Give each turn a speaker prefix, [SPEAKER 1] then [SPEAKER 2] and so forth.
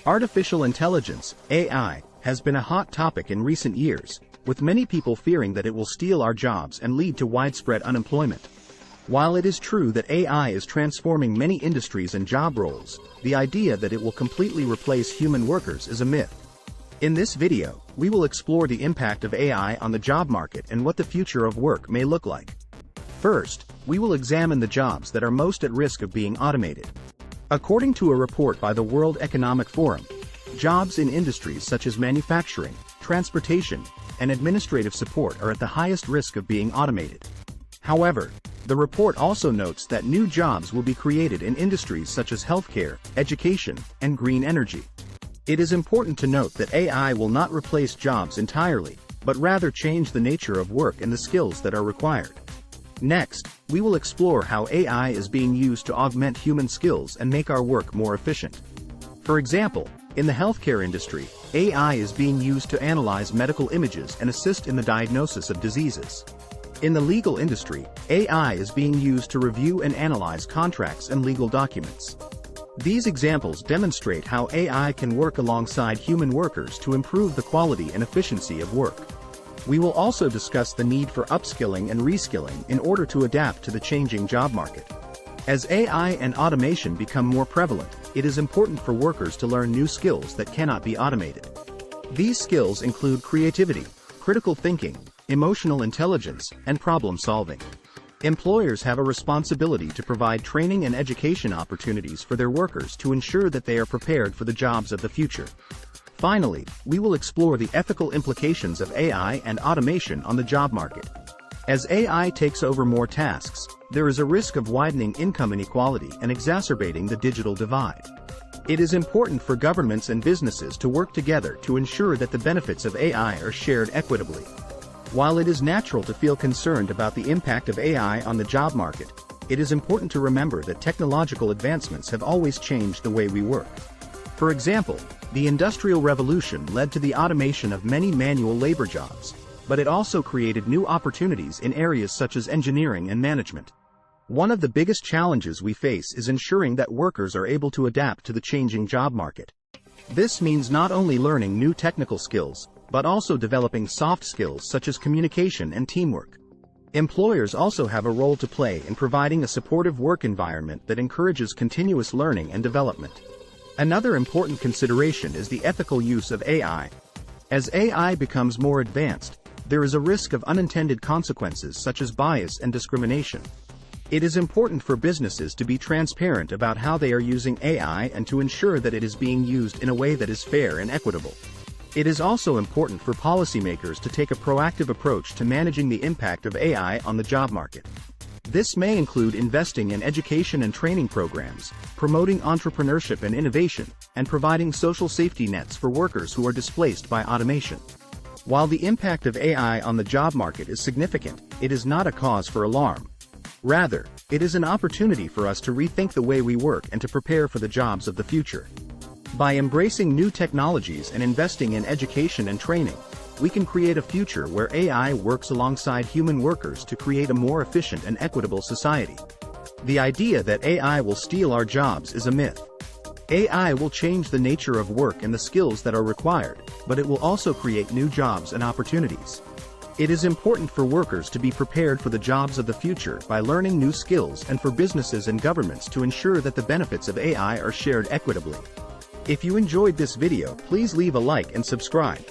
[SPEAKER 1] Artificial intelligence, AI, has been a hot topic in recent years, with many people fearing that it will steal our jobs and lead to widespread unemployment. While it is true that AI is transforming many industries and job roles, the idea that it will completely replace human workers is a myth. In this video, we will explore the impact of AI on the job market and what the future of work may look like. First, we will examine the jobs that are most at risk of being automated. According to a report by the World Economic Forum, jobs in industries such as manufacturing, transportation, and administrative support are at the highest risk of being automated. However, the report also notes that new jobs will be created in industries such as healthcare, education, and green energy. It is important to note that AI will not replace jobs entirely, but rather change the nature of work and the skills that are required. Next, we will explore how AI is being used to augment human skills and make our work more efficient. For example, in the healthcare industry, AI is being used to analyze medical images and assist in the diagnosis of diseases. In the legal industry, AI is being used to review and analyze contracts and legal documents. These examples demonstrate how AI can work alongside human workers to improve the quality and efficiency of work. We will also discuss the need for upskilling and reskilling in order to adapt to the changing job market. As AI and automation become more prevalent, it is important for workers to learn new skills that cannot be automated. These skills include creativity, critical thinking, emotional intelligence, and problem solving. Employers have a responsibility to provide training and education opportunities for their workers to ensure that they are prepared for the jobs of the future. Finally, we will explore the ethical implications of AI and automation on the job market. As AI takes over more tasks, there is a risk of widening income inequality and exacerbating the digital divide. It is important for governments and businesses to work together to ensure that the benefits of AI are shared equitably. While it is natural to feel concerned about the impact of AI on the job market, it is important to remember that technological advancements have always changed the way we work. For example, the Industrial Revolution led to the automation of many manual labor jobs, but it also created new opportunities in areas such as engineering and management. One of the biggest challenges we face is ensuring that workers are able to adapt to the changing job market. This means not only learning new technical skills, but also developing soft skills such as communication and teamwork. Employers also have a role to play in providing a supportive work environment that encourages continuous learning and development. Another important consideration is the ethical use of AI. As AI becomes more advanced, there is a risk of unintended consequences such as bias and discrimination. It is important for businesses to be transparent about how they are using AI and to ensure that it is being used in a way that is fair and equitable. It is also important for policymakers to take a proactive approach to managing the impact of AI on the job market. This may include investing in education and training programs, promoting entrepreneurship and innovation, and providing social safety nets for workers who are displaced by automation. While the impact of AI on the job market is significant, it is not a cause for alarm. Rather, it is an opportunity for us to rethink the way we work and to prepare for the jobs of the future. By embracing new technologies and investing in education and training, we can create a future where AI works alongside human workers to create a more efficient and equitable society. The idea that AI will steal our jobs is a myth. AI will change the nature of work and the skills that are required, but it will also create new jobs and opportunities. It is important for workers to be prepared for the jobs of the future by learning new skills and for businesses and governments to ensure that the benefits of AI are shared equitably. If you enjoyed this video, please leave a like and subscribe.